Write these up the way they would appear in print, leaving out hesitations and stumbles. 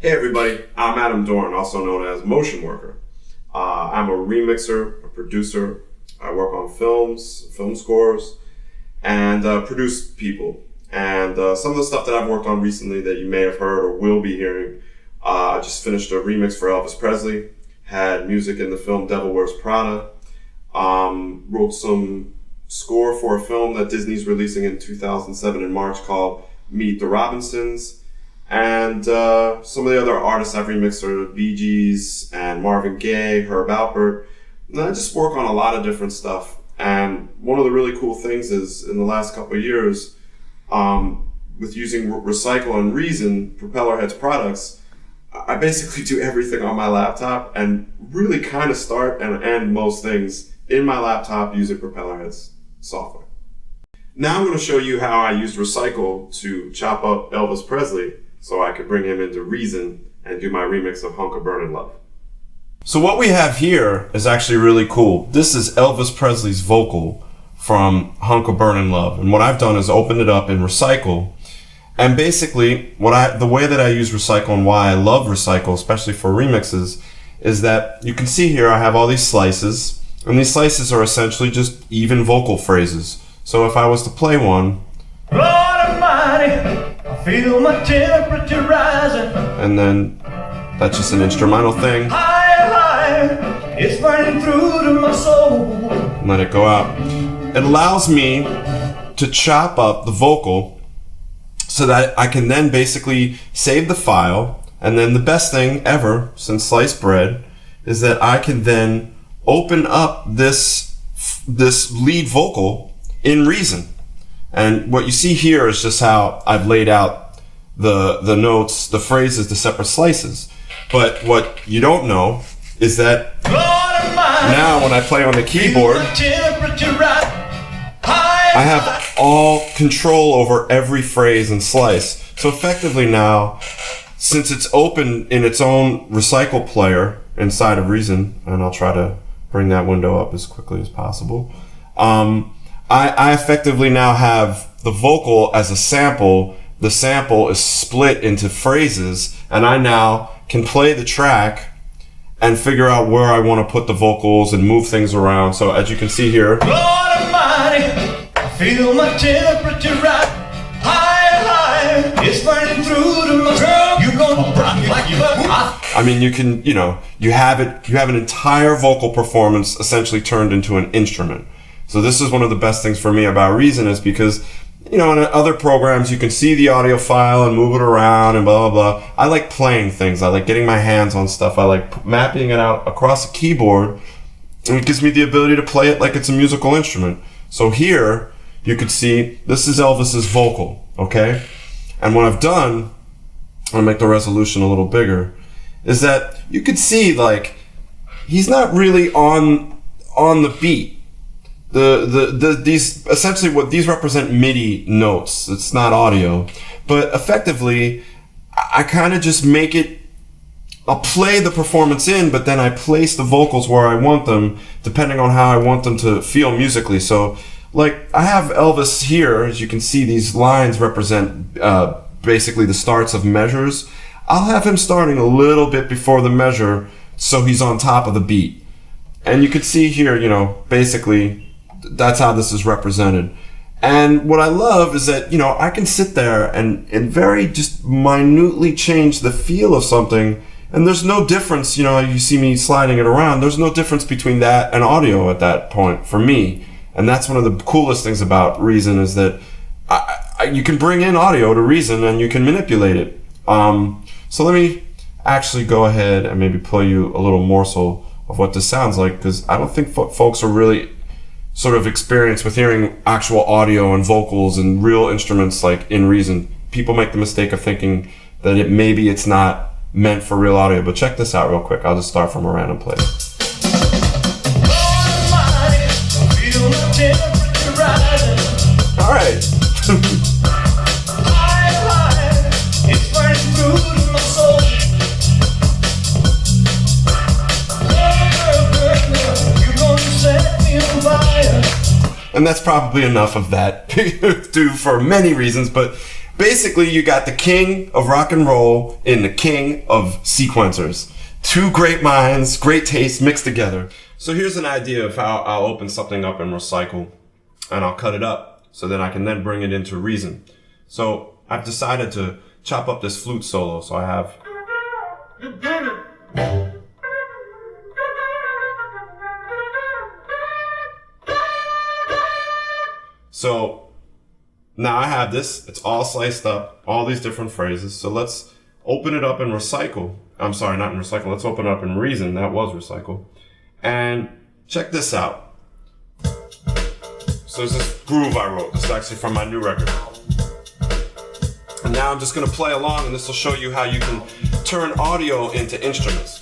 Hey everybody, I'm Adam Dorn, also known as Mocean Worker. I'm a remixer, a producer. I work on films, film scores, and produce people. And some of the stuff that I've worked on recently that you may have heard or will be hearing, I just finished a remix for Elvis Presley, had music in the film Devil Wears Prada, wrote some score for a film that Disney's releasing in 2007 in March called Meet the Robinsons. And some of the other artists I've remixed are the Bee Gees and Marvin Gaye, Herb Alpert. And I just work on a lot of different stuff. And one of the really cool things is in the last couple of years, with using Recycle and Reason, Propellerhead's products, I basically do everything on my laptop and really kind of start and end most things in my laptop using Propellerhead's software. Now I'm going to show you how I used Recycle to chop up Elvis Presley so I could bring him into Reason and do my remix of Hunk of Burnin' Love. So what we have here is actually really cool. This is Elvis Presley's vocal from Hunk of Burnin' Love. And what I've done is opened it up in Recycle. And basically, the way that I use Recycle and why I love Recycle, especially for remixes, is that you can see here I have all these slices. And these slices are essentially just even vocal phrases. So if I was to play one, Lord Almighty, I feel my temperature rising. And then that's just an instrumental thing. Higher, higher, it's burning through to my soul. And let it go out. It allows me to chop up the vocal so that I can then basically save the file. And then the best thing ever since sliced bread is that I can then open up this lead vocal in Reason. And what you see here is just how I've laid out the notes, the phrases, the separate slices. But what you don't know is that now when I play on the keyboard, I have all control over every phrase and slice. So effectively now, since it's open in its own Recycle player inside of Reason, and I'll try to bring that window up as quickly as possible, I effectively now have the vocal as a sample. The sample is split into phrases, and I now can play the track and figure out where I want to put the vocals and move things around. So as you can see here, Lord Almighty, I feel my temperature right, higher, higher, it's burning through to my girl. You gonna rock me like you love me. I mean, you have an entire vocal performance essentially turned into an instrument. So this is one of the best things for me about Reason is because, in other programs you can see the audio file and move it around and blah, blah, blah. I like playing things. I like getting my hands on stuff. I like mapping it out across a keyboard, and it gives me the ability to play it like it's a musical instrument. So here, you could see this is Elvis's vocal, okay? And what I've done, I'm gonna make the resolution a little bigger, is that you could see, he's not really on the beat. These essentially what these represent MIDI notes. It's not audio, but effectively, I kind of just make it. I'll play the performance in, but then I place the vocals where I want them, depending on how I want them to feel musically. So, I have Elvis here. As you can see, these lines represent basically the starts of measures. I'll have him starting a little bit before the measure, so he's on top of the beat. And you could see here, basically. That's how this is represented. And what I love is that, I can sit there and very just minutely change the feel of something. And there's no difference, you see me sliding it around. There's no difference between that and audio at that point for me. And that's one of the coolest things about Reason is that you can bring in audio to Reason and you can manipulate it. So let me actually go ahead and maybe play you a little morsel of what this sounds like, because I don't think folks are really sort of experienced with hearing actual audio and vocals and real instruments in Reason. People make the mistake of thinking that maybe it's not meant for real audio, but check this out real quick. I'll just start from a random place. All right. And that's probably enough of that for many reasons, but Basically, you got the king of rock and roll and the king of sequencers. Two great minds, great taste mixed together. So here's an idea of how I'll open something up in Recycle, and I'll cut it up so that I can then bring it into Reason. So I've decided to chop up this flute solo. So I have... So now I have this, it's all sliced up, all these different phrases. So let's open it up in Recycle. I'm sorry, not in Recycle. Let's open it up in Reason. That was Recycle. And check this out. So there's this groove I wrote. This is actually from my new record. And now I'm just going to play along, and this will show you how you can turn audio into instruments.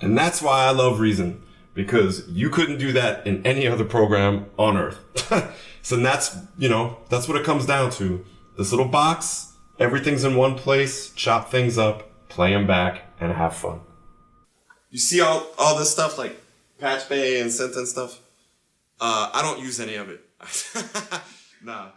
And that's why I love Reason, because you couldn't do that in any other program on earth. So that's, that's what it comes down to. This little box, everything's in one place, chop things up, play them back, and have fun. You see all this stuff like Patch Bay and synth and stuff? I don't use any of it. Nah.